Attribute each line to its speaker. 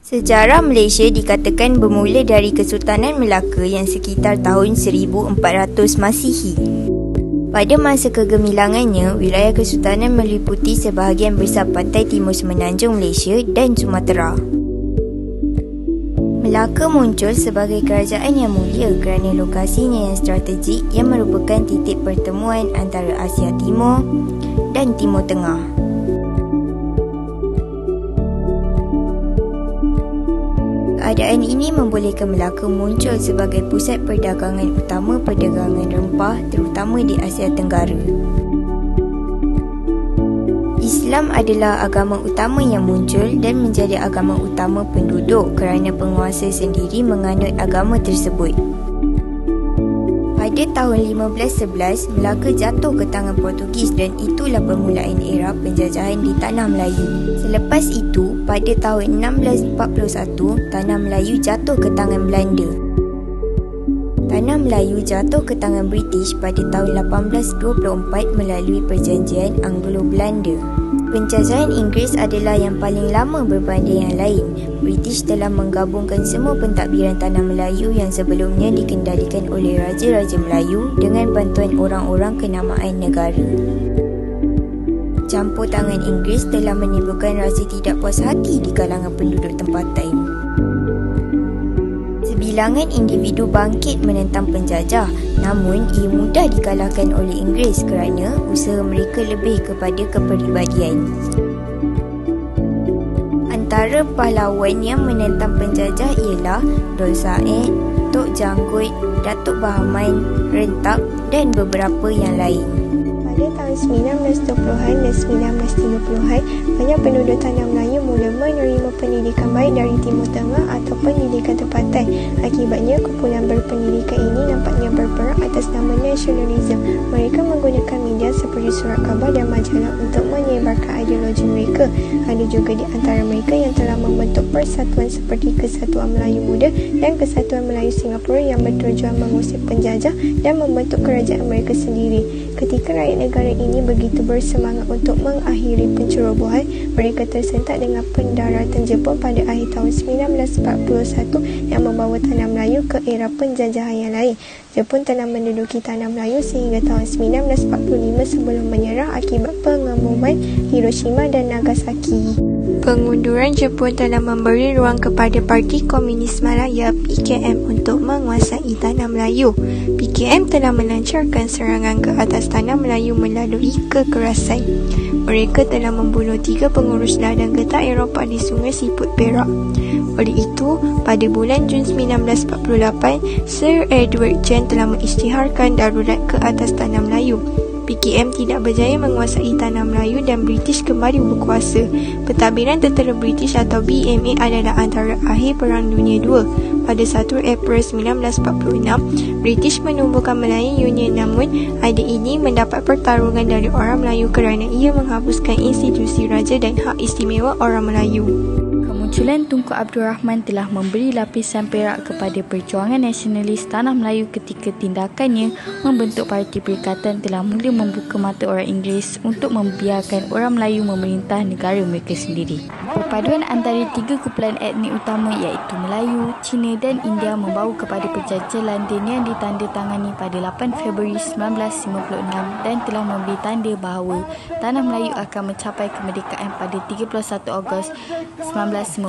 Speaker 1: Sejarah Malaysia dikatakan bermula dari Kesultanan Melaka yang sekitar tahun 1400 Masihi. Pada masa kegemilangannya, wilayah Kesultanan meliputi sebahagian besar pantai timur semenanjung Malaysia dan Sumatera. Melaka muncul sebagai kerajaan yang mulia kerana lokasinya yang strategik yang merupakan titik pertemuan antara Asia Timur dan Timur Tengah. Keadaan ini membolehkan Melaka muncul sebagai pusat perdagangan utama perdagangan rempah terutama di Asia Tenggara. Islam adalah agama utama yang muncul dan menjadi agama utama penduduk kerana penguasa sendiri menganut agama tersebut. Pada tahun 1511, Melaka jatuh ke tangan Portugis dan itulah permulaan era penjajahan di Tanah Melayu. Selepas itu, pada tahun 1641, Tanah Melayu jatuh ke tangan Belanda. Tanah Melayu jatuh ke tangan British pada tahun 1824 melalui Perjanjian Anglo-Belanda. Penjajahan Inggeris adalah yang paling lama berbanding yang lain. British telah menggabungkan semua pentadbiran Tanah Melayu yang sebelumnya dikendalikan oleh Raja-Raja Melayu dengan bantuan orang-orang kenamaan negara. Campur tangan Inggeris telah menimbulkan rasa tidak puas hati di kalangan penduduk tempatan. Sebilangan individu bangkit menentang penjajah, namun ia mudah dikalahkan oleh Inggeris kerana usaha mereka lebih kepada kepribadian. Antara pahlawan yang menentang penjajah ialah Dol Said, Tok Janggut, Datuk Bahaman, Rentak dan beberapa yang lain.
Speaker 2: Pada tahun 1920-an dan 1930-an, banyak penduduk Tanah Melayu mula menerima pendidikan baik dari Timur Tengah atau pendidikan tempatan. Akibatnya, kumpulan berpendidikan ini nampaknya berperang atas nama nasionalisme. Mereka menggunakan media seperti surat khabar dan majalah untuk menyebarkan ideologi mereka. Ada juga di antara mereka yang telah membentuk persatuan seperti Kesatuan Melayu Muda dan Kesatuan Melayu Singapura yang bertujuan mengusir penjajah dan membentuk kerajaan mereka sendiri. Ketika rakyat negara ini begitu bersemangat untuk mengakhiri pencerobohan, mereka tersentak dengan pendaratan Jepun pada akhir tahun 1941 yang membawa Tanah Melayu ke era penjajahan yang lain. Jepun telah menduduki Tanah Melayu sehingga tahun 1945 sebelum menyerah akibat pengeboman Hiroshima dan Nagasaki. Pengunduran Jepun telah memberi ruang kepada Parti Komunis Malaya (PKM) untuk menguasai Tanah Melayu. PKM telah melancarkan serangan ke atas Tanah Melayu melalui kekerasan. Mereka telah membunuh 3 pengurus ladang getah Eropah di Sungai Siput, Perak. Oleh itu, pada bulan Jun 1948, Sir Edward Gen telah mengisytiharkan darurat ke atas Tanah Melayu. PKM tidak berjaya menguasai Tanah Melayu dan British kembali berkuasa. Pentadbiran Tentera British atau BMA adalah antara akhir Perang Dunia II. Pada 1 April 1946, British menubuhkan Melayu Union, namun idea ini mendapat pertarungan dari orang Melayu kerana ia menghapuskan institusi raja dan hak istimewa orang Melayu.
Speaker 3: Kemunculan Tunku Abdul Rahman telah memberi lapisan perak kepada perjuangan nasionalis Tanah Melayu ketika tindakannya membentuk Parti Perikatan telah mula membuka mata orang Inggeris untuk membiarkan orang Melayu memerintah negara mereka sendiri. Perpaduan antara 3 kumpulan etnik utama iaitu Melayu, Cina dan India membawa kepada perjanjian London yang ditandatangani pada 8 Februari 1956 dan telah memberi tanda bahawa Tanah Melayu akan mencapai kemerdekaan pada 31 Ogos 1957.